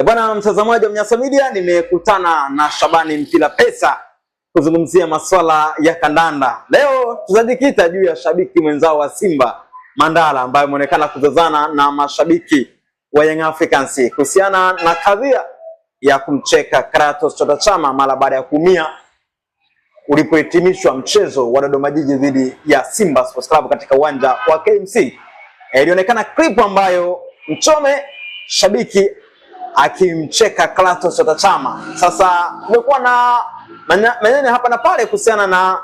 Bwana mtazamaji wa Mnyasa Media, nimekutana na Shabani Mpira Pesa kuzungumzia masuala ya kandanda. Leo tutajikita juu ya shabiki mwenzao wa Simba Mandala ambaye ameonekana kuzozana na mashabiki wa Young Africans kuhusiana na kadhia ya kumcheka Kratos Chota Chama mara baada ya kuumia ulipohitimishwa mchezo wa Dodoma Jiji dhidi ya Simba Sports Club katika uwanja wa KMC. Ilionekana clip ambayo Mchome shabiki akimcheka Kratos Chota Chama. Sasa kumekuwa na maneno hapa na pale kuhusiana na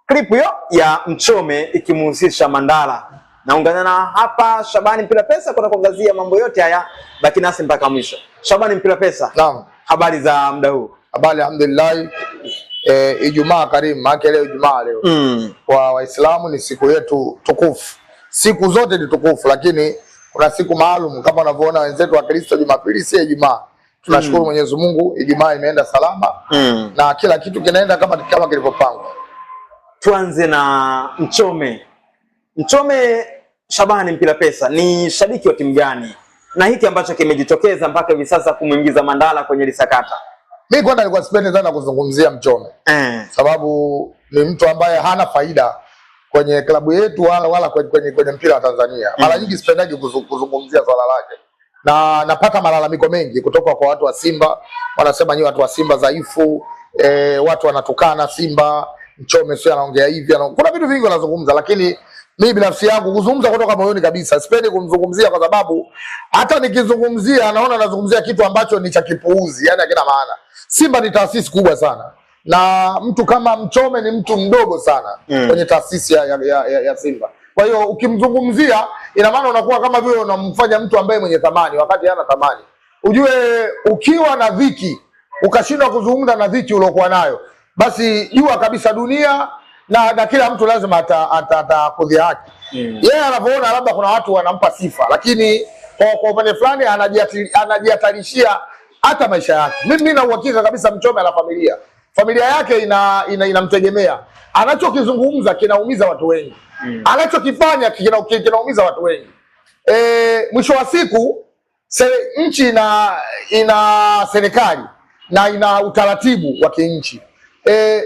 clip hiyo ya Mchome ikimhusisha Mandala. Naungana na hapa Shabani Mpira Pesa kwa kuangazia mambo yote haya, baki nasi mpaka mwisho. Shabani Mpira Pesa. Naam. Habari za muda huu? Habari alhamdulillah. Ijumaa karimu, maana leo Ijumaa leo. Kwa Waislamu ni siku yetu tukufu. Siku zote ni tukufu, lakini kuna siku maalum kama unavyoona wenzetu wa Kristo Jumapili si Ijumaa. Tunashukuru Mwenyezi Mungu, Ijumaa imeenda salama na kila kitu kinaenda kama kilivyopangwa. Tuanze na Mchome. Mchome, Shabani Mpira Pesa, ni shabiki wa timu gani? Na hiki ambacho kimejitokeza mpaka hivi sasa kumuingiza Mandala kwenye lisakata. Mimi kwanza nilikuwa sipendi sana kuzungumzia Mchome. Sababu ni mtu ambaye hana faida kwenye klabu yetu wala kwenye mpira wa Tanzania. Mara nyingi sipendaji kuzungumzia swala lake. Na napata malalamiko mengi kutoka kwa watu wa Simba, wanasema nyinyi watu wa Simba dhaifu, watu wanatukana Simba, Mchome sio anaongea hivi, kuna vitu vingi wanazungumza, lakini mimi binafsi yangu kuzungumza kutoka moyoni kabisa, sipendi kumzungumzia kwa sababu hata nikizungumzia naona nazungumzia kitu ambacho ni cha kipuuzi, yani hakina maana. Simba ni taasisi kubwa sana. Na mtu kama Mchome ni mtu mdogo sana kwenye taasisi ya Simba. Kwa hiyo ukimzungumzia ina maana unakuwa kama vile unamfanya mtu ambaye mwenye thamani wakati hana thamani. Ujue ukiwa na dhiki ukashindwa kuzungumza na dhiki uliokuwa nayo, basi jua kabisa dunia na kila mtu lazima atakudhihaki. Yeye anapoona labda kuna watu wanampa sifa, lakini kwa upande fulani anajihatarishia hata maisha yake. Mimi na uhakika kabisa Mchome ana familia. Familia yake inamtegemea. Anachokizungumza kinaumiza watu wengi. Anachokifanya kinaumiza watu wengi. Mwisho wa siku nchi ina serikali na ina utaratibu wa kinchi.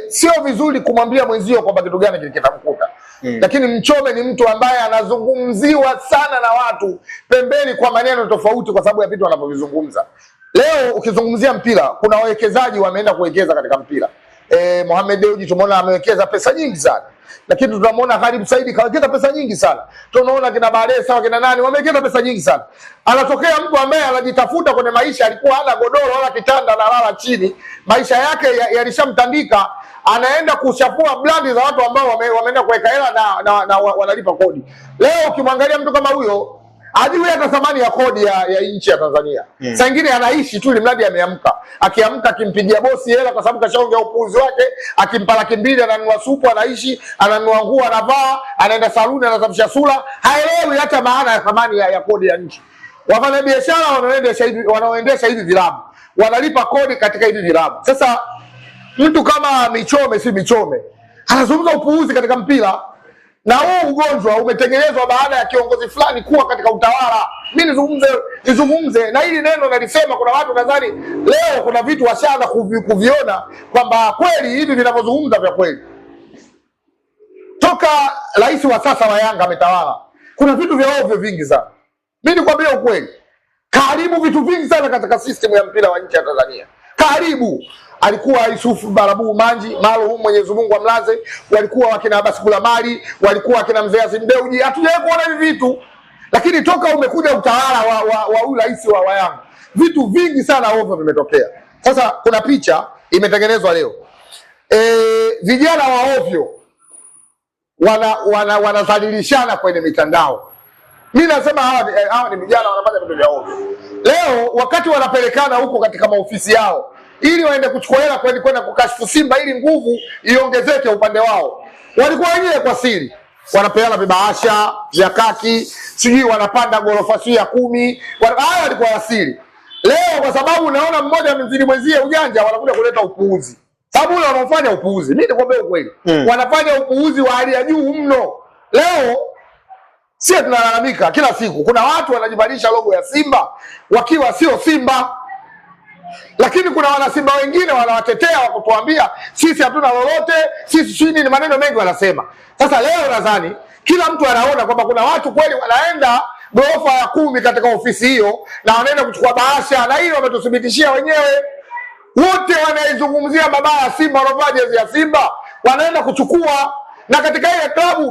Sio vizuri kumwambia mwenzio kwamba kitu gani kitamkuta. Lakini Mchome ni mtu ambaye anazungumziwa sana na watu pembeni kwa maneno tofauti kwa sababu ya vitu anavyovizungumza. Leo ukizungumzia mpira, kuna wawekezaji wameenda kuwekeza katika mpira. Mohamed Dewji tumeona amewekeza pesa nyingi sana. Lakini tunamuona Khalid Said kawekeza pesa nyingi sana. Tunaona kina Baadaye sawa kina nani wamewekeza pesa nyingi sana. Anatokea mtu ambaye anajitafuta kwenye maisha, alikuwa hana godoro wala kitanda, analala chini. Maisha yake yalishamtandika, anaenda kushapua blandi za watu ambao wameenda kuweka hela na wanalipa kodi. Leo ukimwangalia mtu kama huyo hajui hata thamani ya kodi ya nchi ya Tanzania. Saa nyingine anaishi tu ili mradi ameamka. Akiamka akimpigia bosi hela kwa sababu kashaongea upuuzi wake, akimpa 200 ananunua supu anaishi, ananunua nguo anavaa, anaenda saluni anasafisha sura, haelewi hata maana ya thamani ya kodi ya nchi. Wafanya biashara wanaoendesha hivi vilabu, wanalipa kodi katika hivi vilabu. Sasa mtu kama Mchome si Mchome, anazungumza upuuzi katika mpira. Na huu ugonjwa umetengenezwa baada ya kiongozi fulani kuwa katika utawala. Mimi nizungumze na hili neno nalisema, kuna watu nadhani leo kuna vitu washaanza kuviona kwamba kweli hivi vinavyozungumza vya kweli. Toka rais wa sasa wa Yanga ametawala, kuna vitu vya ovyo vingi sana. Mimi nikwambia ukweli, karibu vitu vingi sana katika system ya mpira wa nchi ya Tanzania. Karibu alikuwa Yusufu Barabu Manji, marhumu Mwenyezi Mungu amlaze, walikuwa wakina Abbas Kulamari, walikuwa wakina Mzee Azim Dewji. Hatujawahi kuona hivi vitu. Lakini toka umekuja utawala wa huyu rais wa Yanga, vitu vingi sana ovyo vimetokea. Sasa kuna picha imetengenezwa leo. Vijana wa ovyo wanadhalilishana kwenye mitandao. Mimi nasema hawa ni vijana wanafanya vitu vya ovyo. Leo wakati wanapelekana huko katika maofisi yao ili waende kuchukua hela kwenda kukashifu Simba ili nguvu iongezeke upande wao, walikuwa wenyewe kwa siri wanapeana vibahasha vya kaki, sijui wanapanda gorofa ya 10. Haya walikuwa asili. Leo kwa sababu naona mmoja amemzidi mwenzie ujanja, wanakuja kuleta upuuzi. Sababu wale wanafanya upuuzi, mimi nikwambia ukweli, wanafanya upuuzi wa hali ya juu mno. Leo sisi tunalalamika kila siku, kuna watu wanajibadilisha logo ya Simba wakiwa sio Simba. Lakini kuna wanasimba wengine wanawatetea wa kutuambia sisi hatuna lolote, sisi chini, ni maneno mengi wanasema. Sasa leo nadhani kila mtu anaona kwamba kuna watu kweli wanaenda ghorofa ya 10 katika ofisi hiyo na wanaenda kuchukua bahasha, na hiyo wametuthibitishia wenyewe. Wote wanaizungumzia mabaya Simba, wanavaa jezi ya Simba, wanaenda kuchukua. Na katika ile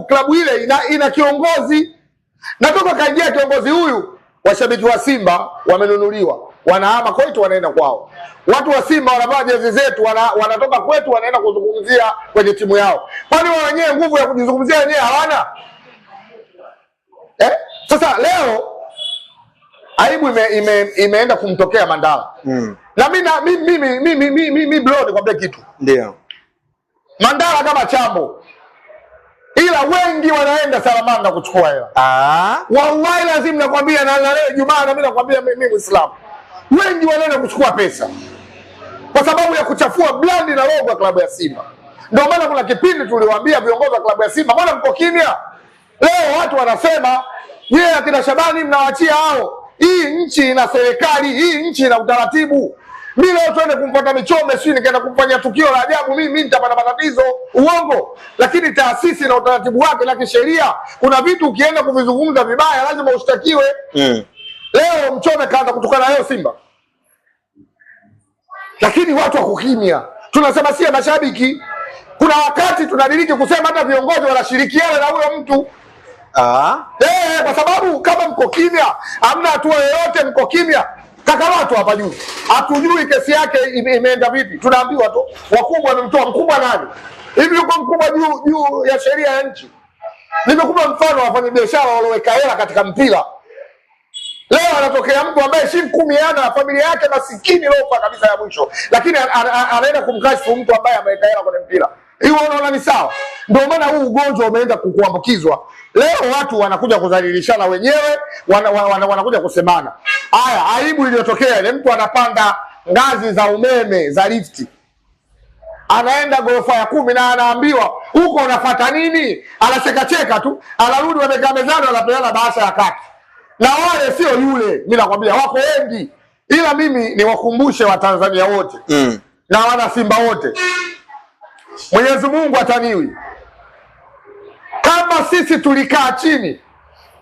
klabu ile ina kiongozi. Na toka kaingia kiongozi huyu, washabiki wa Simba wamenunuliwa, wanahama kwetu wanaenda kwao. Watu wa Simba wanavaa jezi zetu, wanatoka kwetu wanaenda kuzungumzia kwenye timu yao. Kwani wao wenyewe nguvu ya kujizungumzia wenyewe hawana? Sasa leo aibu imeenda kumtokea Mandala. Na mimi bro nikwambia kitu. Ndio. Mandala kama chambo. Ila wengi wanaenda Salamanda kuchukua hela. Wallahi lazima nakwambia, na leo Jumaa na mimi nakwambia mimi Muislamu. Wengi wanaenda kuchukua pesa kwa sababu ya kuchafua brand na logo ya klabu ya Simba. Ndio maana kuna kipindi tuliwaambia viongozi wa klabu ya Simba, mbona mko kimya? Leo watu wanasema, "Yeye akina Shabani mnawaachia hao. Hii nchi ina serikali, hii nchi ina utaratibu. Mimi leo twende kumfuata Michome, sio nikaenda kumfanyia tukio la ajabu, mimi nitapata matatizo." Uongo. Lakini taasisi na utaratibu wake na kisheria, kuna vitu ukienda kuvizungumza vibaya lazima ushtakiwe. Leo Mchome kaanza kutukana leo Simba. Lakini watu wako kimya. Tunasema si mashabiki. Kuna wakati tunadiriki kusema hata viongozi wanashirikiana na huyo mtu. Kwa sababu kama mko kimya, hamna hatua yoyote, mko kimya. Kaka watu hapa juu, hatujui kesi yake imeenda vipi. Tunaambiwa tu wakubwa wamemtoa. Mkubwa nani? Hivi yuko mkubwa juu ya sheria ya nchi? Nimekupa mfano wafanyabiashara walioweka hela katika mpira. Leo anatokea mtu ambaye shilingi 10 yana na familia yake masikini lofa kabisa ya mwisho, lakini anaenda kumkashifu mtu ambaye ameweka hela kwenye mpira. Hiyo unaona ni sawa? Ndio maana huu ugonjwa umeenda kuambukizwa. Leo watu wanakuja kudhalilishana wenyewe, wanakuja kusemana. Haya, aibu iliyotokea ile, mtu anapanda ngazi za umeme za lifti, anaenda ghorofa ya 10 na anaambiwa huko unafuata nini? Anacheka tu, anarudi wamekaa mezani, wanapeana bahasha ya kaki. Na wale sio yule, mimi nakwambia wako wengi. Ila mimi niwakumbushe Watanzania wote na wana Simba wote, Mwenyezi Mungu ataniwi. Kama sisi tulikaa chini,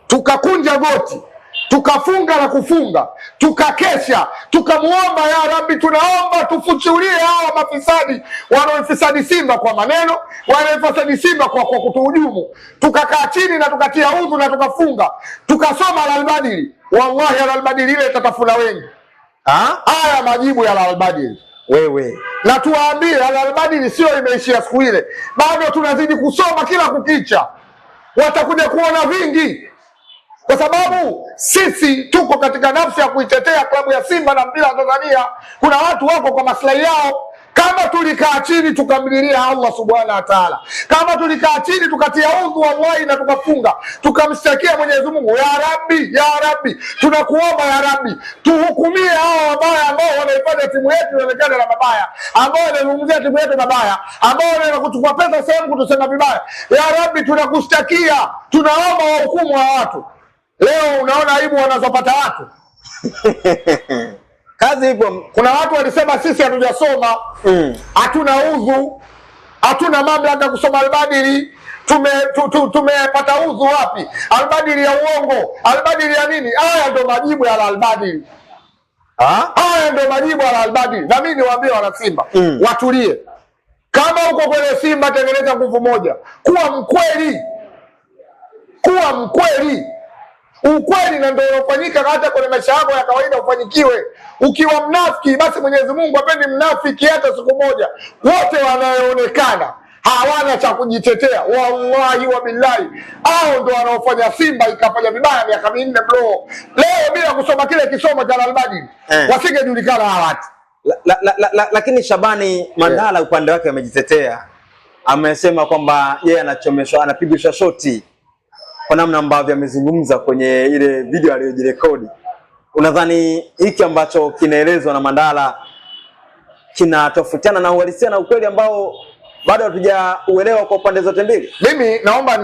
tukakunja goti, tukafunga na kufunga, tukakesha, tukamuomba ya Rabbi, tunaomba tufuchulie hawa mafisadi wanaofisadi Simba kwa maneno, wanaofisadi Simba kwa kutuhujumu. Tukakaa chini na tukatia udhu na tukafunga, tukasoma Al-Badiri. Wallahi Al-Badiri ile itatafuna wengi. Haya majibu ya Al-Badiri. Wewe. Na tuwaambie Al-Badiri sio imeishia siku ile. Bado tunazidi kusoma kila kukicha. Watakuja kuona vingi. Kwa sababu sisi tuko katika nafsi ya kuitetea klabu ya Simba na mpira wa Tanzania. Kuna watu wako kwa maslahi yao. Kama tulikaa chini tukamlilia Allah subhanahu wa ta'ala, kama tulikaa chini tukatia udhu wallahi na tukafunga, tukamshtakia Mwenyezi Mungu, ya Rabbi, tunakuomba ya Rabbi, tuhukumie hao wabaya ambao wanaifanya timu yetu ionekane na mabaya, ambao wanazungumzia timu yetu mabaya, ambao wanaenda kuchukua pesa sehemu kutusema vibaya. Ya Rabbi, tunakushtakia, tunaomba wahukumu wa watu. Leo unaona aibu wanazopata watu. Kazi ipo. Kuna watu walisema sisi hatujasoma, hatuna udhu, hatuna mamlaka kusoma Al-Badiri. Tumepata udhu wapi? Al-Badiri ya uongo, Al-Badiri ya nini? Haya ndio majibu ya Al-Badiri. Haya ndio majibu ya Al-Badiri. Na mimi niwaambie wana Simba, watulie. Kama uko kwenye Simba, tengeneza nguvu moja. Kuwa mkweli. Kuwa mkweli. Ukweli na ndio unafanyika hata kwenye maisha yako ya kawaida ufanyikiwe. Ukiwa mnafiki, basi Mwenyezi Mungu hapendi mnafiki hata siku moja. Wote wanaoonekana hawana cha kujitetea, wallahi wa billahi, hao ndio wanaofanya Simba ikafanya vibaya miaka 4 bro. Leo bila kusoma kile kisomo cha Al-Badiri wasingejulikana hawa watu. Lakini Shabani Mandala upande wake amejitetea. Amesema kwamba yeye anachomeshwa, anapigishwa shoti kwa namna ambavyo amezungumza kwenye ile video aliyojirekodi. Unadhani hiki ambacho kinaelezwa na Mandala kinatofautiana na uhalisia na ukweli ambao bado hatujauelewa kwa pande zote mbili? Mimi naomba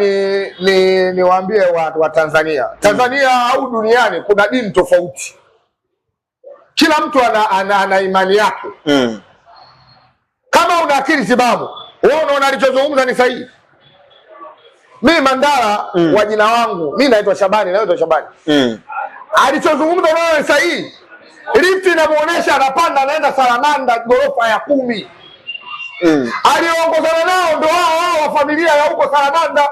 niwaambie wa Tanzania. Tanzania au duniani kuna dini tofauti. kila mtu ana imani yake. Kama una akili timamu, wewe unaona alichozungumza ni sahihi. Mimi Mandala wa jina wangu, mimi naitwa Shabani, naitwa Shabani. Alichozungumza ni sahihi. Lift inamuonesha anapanda anaenda Salamanda gorofa ya 10. Aliongozana nao ndio hao wa familia ya huko Salamanda.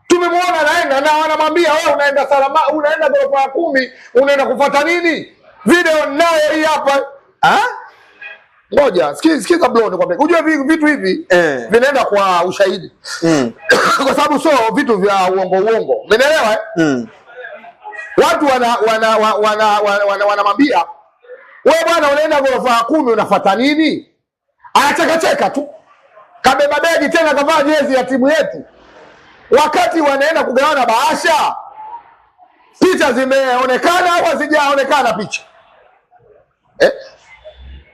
Tumemwona anaenda na wanamwambia wewe unaenda Salamanda, unaenda gorofa ya 10, unaenda kufuata nini? Video nayo hii hapa. Ngoja, sikiza bro nikwambie. Unajua vitu hivi vinaenda kwa ushahidi. Kwa sababu sio vitu vya uongo. Umeelewa Watu wanamwambia wewe bwana unaenda gorofa ya 10 unafuata nini? Anacheka tu. Kabeba begi tena kavaa jezi ya timu yetu. Wakati wanaenda kugawana bahasha, picha zimeonekana au hazijaonekana picha?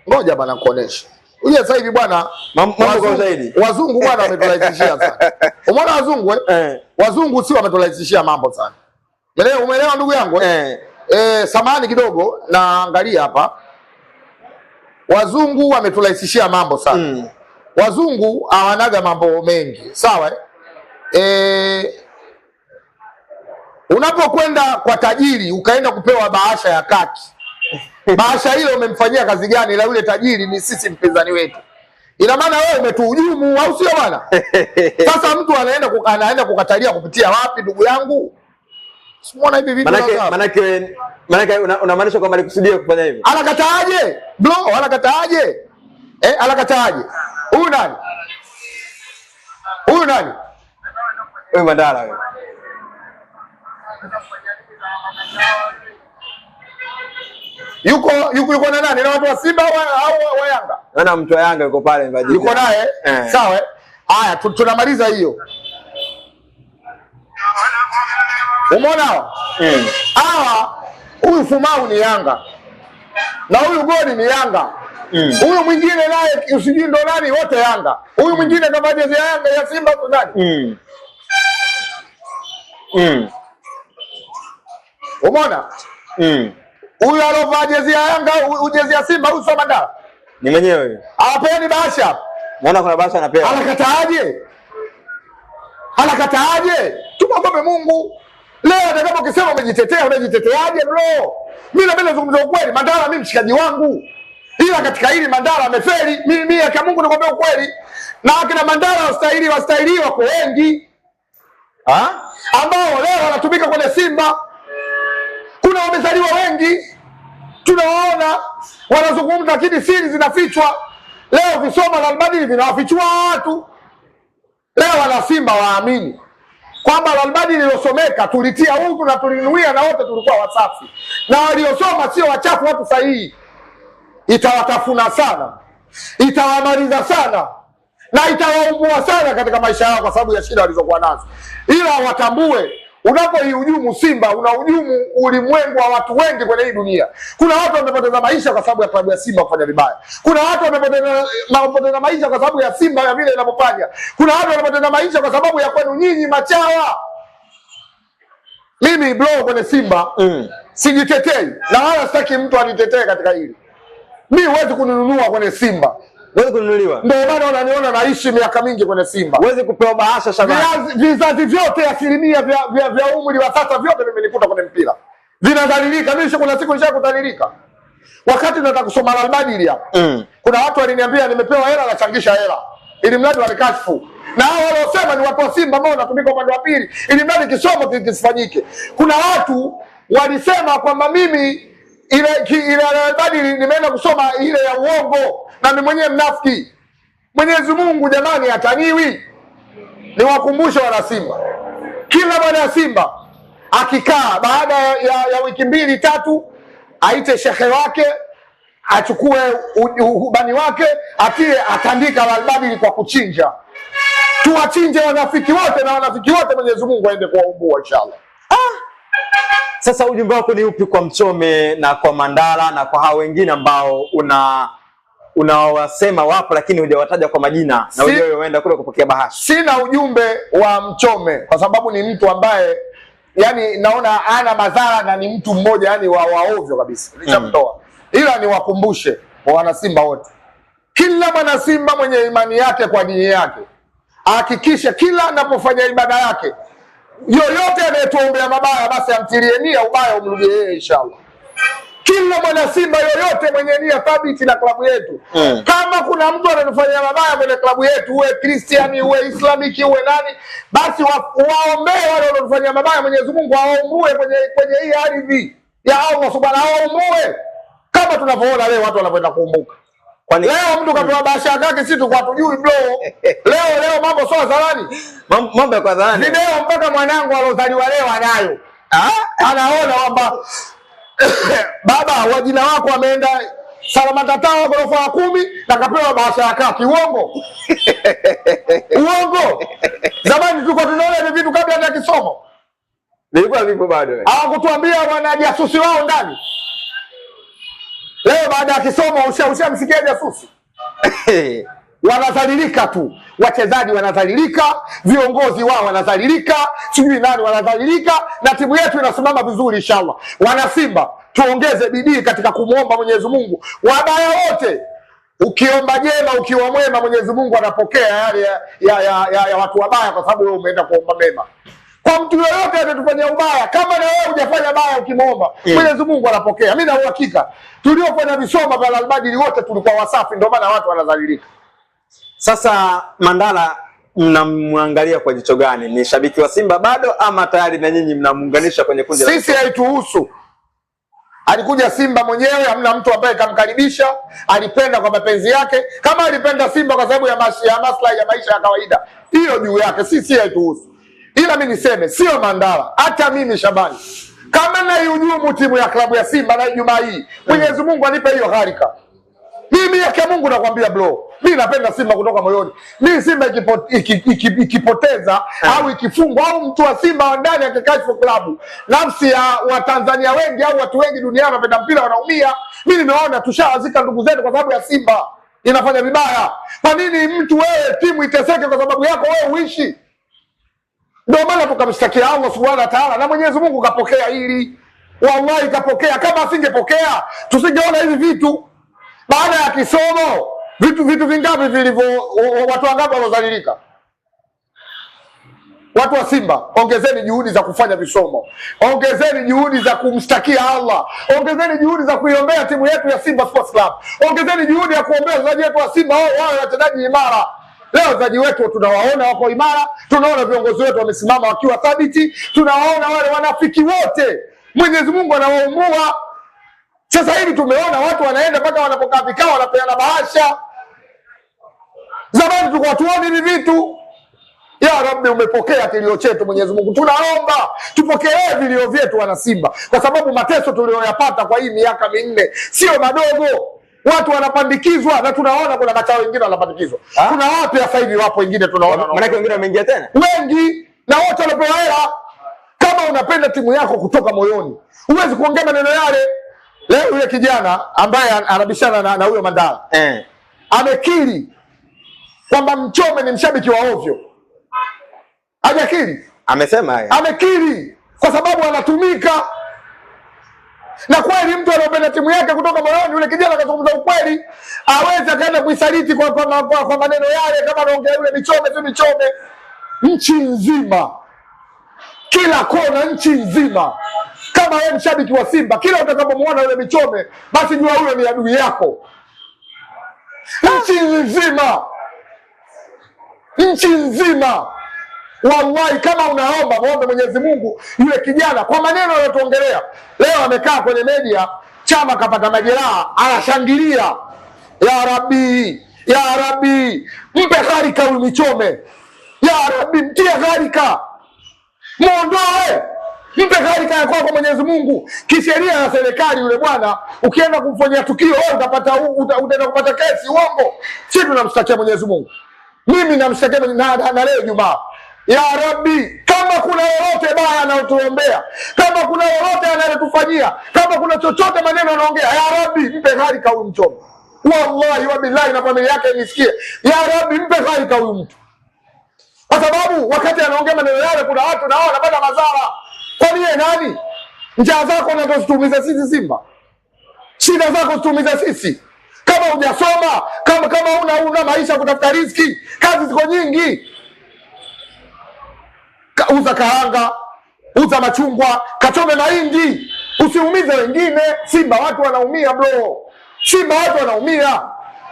Ngoja bana kuonesha. Huyu sasa hivi bwana mambo kwa zaidi. Wazungu bwana wameturahisishia sana. Umeona wazungu Wazungu si wameturahisishia mambo sana. Umeelewa ndugu yangu? Samahani kidogo naangalia hapa. Wazungu wameturahisishia mambo sana. Wazungu hawanaga mambo mengi. Sawa? Unapokwenda kwa tajiri ukaenda kupewa bahasha ya kaki. Bahasha ile umemfanyia kazi gani? La yule tajiri ni sisi mpinzani wetu. Ina maana wewe umetuhujumu au sio bwana? Sasa mtu anaenda kukatalia kupitia wapi ndugu yangu? Umeona hivi vitu manake unamaanisha kwamba alikusudia kufanya hivi? Anakataaje? Bro, anakataaje? Anakataaje? Huyu nani? Wewe Mandala wewe. Yuko na nani? Na watu wa Simba au wa Yanga? Naona mtu wa Yanga yuko pale Mbajiji. Yuko naye? Sawa. Haya tunamaliza hiyo. Umeona hawa? Huyu Fumau ni Yanga. Na huyu Goli ni Yanga. Huyu mwingine naye usijui ndo nani, wote Yanga. Huyu mwingine kama jezi ya Yanga ya Simba tu nani? Umeona? Huyu alovaa jezi ya Yanga, jezi ya Simba, huyu sio Mandala. Ni mwenyewe huyo. Hawapeani bahasha. Naona kuna bahasha anapewa. Anakataaje? Tumwombe Mungu. Leo atakapo ukisema umejitetea, unajiteteaje bro? Mimi napenda kuzungumza ukweli. Mandala mimi mshikaji wangu. Ila katika hili Mandala amefeli. Mimi kwa Mungu nakwambia ukweli. Na akina Mandala wastahili wako wengi. Ambao leo wanatumika kwenye Simba. Kuna wamezaliwa wengi. Tunawaona wanazungumza lakini siri zinafichwa. Leo visoma na Albadili vinawafichua watu. Leo wana Simba waamini kwamba Albadili lilosomeka tulitia huku na tulinuia na wote tulikuwa wasafi. Na waliosoma sio wachafu, watu sahihi. Itawatafuna sana. Itawamaliza sana. Na itawaumbua sana katika maisha yao kwa sababu ya shida walizokuwa nazo. Ila watambue unapoihujumu Simba unahujumu ulimwengu wa watu wengi kwenye hii dunia. Kuna watu wamepoteza maisha kwa sababu ya klabu ya Simba kufanya vibaya. Kuna watu wamepoteza maisha kwa sababu ya Simba ya vile inavyofanya. Kuna watu wamepoteza maisha kwa sababu ya kwenu nyinyi machawa. Mimi bro kwenye Simba sijitetei na wala sitaki mtu anitetee katika hili. Mimi huwezi kuninunua kwenye Simba. Huwezi kununuliwa. Ndio maana unaniona naishi miaka mingi kwenye Simba. Huwezi kupewa bahasha Shabani. Vizazi vyote asilimia vya umri wa sasa vyote vimenikuta kwenye mpira. Vinadhalilika. Mimi kuna siku nishakudhalilika. Wakati nataka kusoma Albadili hapa. Kuna watu waliniambia nimepewa hela na changisha hela. Ili mradi wanikashfu. Na hao waliosema ni watu wa Simba ambao wanatumika upande wa pili. Ili mradi kisomo kisifanyike. Kuna watu walisema kwamba mimi ile Albadili nimeenda kusoma ile ya uongo na mimi mwenyewe mnafiki. Mwenyezi Mungu jamani hataniwi. Niwakumbushe wana Simba. Kila mwana ya Simba akikaa baada ya wiki 2-3 aite shekhe wake, achukue ubani wake, atie atandika Albadili kwa kuchinja. Tuwachinje wanafiki wote na wanafiki wote Mwenyezi Mungu aende kuwaumbua inshallah. Sasa ujumbe wako ni upi kwa Mchome na kwa Mandala na kwa hao wengine ambao unawasema wapo lakini hujawataja kwa majina na wewe unaenda kule kupokea bahasha? Sina ujumbe wa Mchome kwa sababu ni mtu ambaye yani naona ana madhara na ni mtu mmoja yani wa ovyo kabisa. Nitamtoa. Ila niwakumbushe wana Simba wote. Kila mwana Simba mwenye imani yake kwa dini yake, hakikisha kila anapofanya ibada yake, yoyote anayetuombea mabaya basi amtilie nia ubaya umrudie yeye inshallah. Kila mwana Simba yoyote mwenye nia thabiti na klabu yetu, kama kuna mtu anatufanyia mabaya kwenye klabu yetu, uwe Kristiani, uwe Islamiki, uwe nani, basi waombee wale wanaotufanyia mabaya. Mwenyezi Mungu awaumue kwenye hii ardhi ya Allah subhanahu, awaumue kama tunavyoona leo watu wanakwenda kuumbuka. Kwani leo mtu katoa bahasha yake, sisi tulikuwa tujui bro. Leo mambo sawa zamani. Mambo ya kwa zamani. Video mpaka mwanangu alozaliwa leo anayo. Anaona kwamba baba wa jina wako ameenda Salamata Tower ghorofa ya 10 na kapewa bahasha ya kaki. Uongo. Uongo. Zamani tulikuwa tunaona hivi vitu kabla ya kisomo. Nilikuwa vipo bado. Hawakutuambia wana jasusi wao ndani. Leo baada ya kisomo ushamsikia jasusi. Wanadhalilika tu. Wachezaji wanadhalilika, viongozi wao wanadhalilika, sijui nani wanadhalilika, na timu yetu inasimama vizuri inshallah. Wana Simba, tuongeze bidii katika kumuomba Mwenyezi Mungu. Wabaya wote, ukiomba jema, ukiwa mwema, Mwenyezi Mungu anapokea yale ya watu wabaya, kwa sababu wewe umeenda kuomba mema. Kwa mtu yoyote atatufanyia ubaya, kama na wewe hujafanya baya ukimuomba, Mwenyezi Mungu anapokea. Mimi na uhakika tuliofanya visoma vya Al-Badri wote tulikuwa wasafi, ndio maana watu wanadhalilika. Sasa Mandala, mnamwangalia kwa jicho gani? Ni shabiki wa Simba bado ama tayari na nyinyi mnamuunganisha kwenye kundi la? Sisi haituhusu. Alikuja Simba mwenyewe, hamna mtu ambaye kamkaribisha, alipenda kwa mapenzi yake. Kama alipenda Simba kwa sababu ya maslahi ya maisha ya kawaida, hiyo juu yake, sisi haituhusu. Ila mimi niseme sio Mandala, hata mimi Shabani, kama naihujumu timu ya klabu ya Simba na Ijumaa hii, Mwenyezi Mungu anipe hiyo harika. Mimi yake Mungu nakwambia bro, mimi napenda Simba kutoka moyoni. Mimi Simba ikipoteza au ikifungwa au mtu wa Simba wa ndani akikashfu klabu, nafsi ya Watanzania wengi au watu wengi duniani wanapenda mpira wanaumia. Mimi nimeona tushawazika ndugu zetu kwa sababu ya Simba inafanya vibaya. Kwa nini mtu wewe timu iteseke kwa sababu yako wewe uishi? Ndio maana tukamshtakia Allah subhanahu wa ta'ala, na Mwenyezi Mungu kapokea hili. Wallahi kapokea. Kama asingepokea tusingeona hivi vitu. Baada ya kisomo, vitu vingapi vilivyo, watu wangapi walozalilika? Watu wa Simba, ongezeni juhudi za kufanya visomo. Ongezeni juhudi za kumshtakia Allah. Ongezeni juhudi za kuiombea timu yetu ya Simba Sports Club. Ongezeni juhudi ya kuombea wachezaji wetu wa Simba wao wachezaji imara. Leo wachezaji wetu tunawaona wako imara, tunaona viongozi wetu wamesimama wakiwa thabiti, tunawaona wale wanafiki wote Mwenyezi Mungu anawaumua. Sasa hivi tumeona watu wanaenda mpaka wanapokaa vikao wanapeana bahasha. Zamani tulikuwa tuone hivi vitu. Ya Rabbi, umepokea kilio chetu Mwenyezi Mungu. Tunaomba tupokee vilio vyetu wana Simba, kwa sababu mateso tulioyapata kwa hii miaka 4 sio madogo. Watu wanapandikizwa na tunaona kuna machao wengine wanapandikizwa. Kuna watu sasa hivi wapo wengine tunaona. Maana wengine wameingia tena. Wengi na wote wanapewa hela. Kama unapenda timu yako kutoka moyoni, huwezi kuongea maneno yale. Leo yule kijana ambaye anabishana na huyo Mandala amekiri kwamba Mchome ni mshabiki wa ovyo. Hajakiri. Amesema haya. Amekiri kwa sababu anatumika. Na kweli mtu anapenda timu yake kutoka moyoni, yule kijana akazungumza ukweli, aweza kaenda kuisaliti kwa maneno yale kama anaongea yule Michome tu Michome. Nchi nzima, kila kona nchi nzima, kama wewe mshabiki wa Simba, kila utakapomuona yule Michome basi jua huyo ni adui yako. Nchi nzima. Nchi nzima. Wallahi, kama unaomba muombe Mwenyezi Mungu yule kijana kwa maneno anayotuongelea. Leo amekaa kwenye media, Chama kapata majeraha, anashangilia. Ya Rabbi, ya Rabbi, mpe harika huyu Michome. Ya Rabbi, mtie harika. Muondoe. Mpe harika ya kwa Mwenyezi Mungu. Kisheria ya serikali yule bwana, ukienda kumfanyia tukio wewe utaenda kupata kesi uongo. Sisi tunamshtakia Mwenyezi Mungu. Mimi namshtakia na leo Jumaa. Ya Rabbi, kama kuna lolote baya anayotuombea, kama kuna lolote anayotufanyia, kama kuna chochote maneno anaongea, ya Rabbi mpe harika huyu Mchome. Wallahi wa billahi, na familia yake nisikie. Ya Rabbi mpe harika huyu mtu. Kwa sababu wakati anaongea maneno yale kuna watu nao wanapata madhara. Kwani yeye nani? Njaa zako ndio zituumiza sisi Simba. Shida zako zituumiza sisi. Kama hujasoma, kama una maisha kutafuta riziki, kazi ziko nyingi. Uza karanga, uza machungwa, kachome mahindi, usiumize wengine. Simba watu wanaumia bro. Simba watu wanaumia.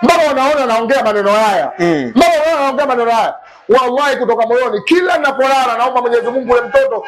Mbona wanaona naongea maneno haya? Mbona wanaona naongea maneno haya? Wallahi kutoka moyoni kila ninapolala naomba Mwenyezi Mungu ule mtoto